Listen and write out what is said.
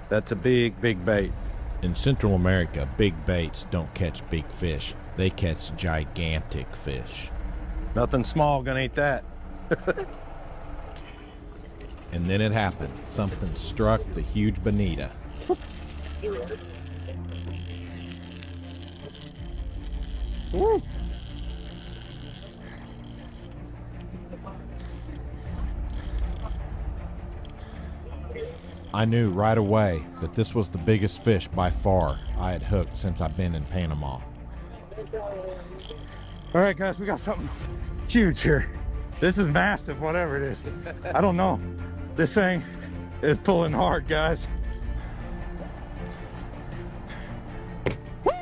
That's a big, big bait. In Central America, big baits don't catch big fish. They catch gigantic fish. Nothing small gonna eat that. And then it happened. Something struck the huge bonita. Woo. I knew right away that this was the biggest fish by far I had hooked since I've been in Panama. All right, guys, we got something huge here. This is massive, whatever it is. I don't know. This thing is pulling hard, guys. Woo!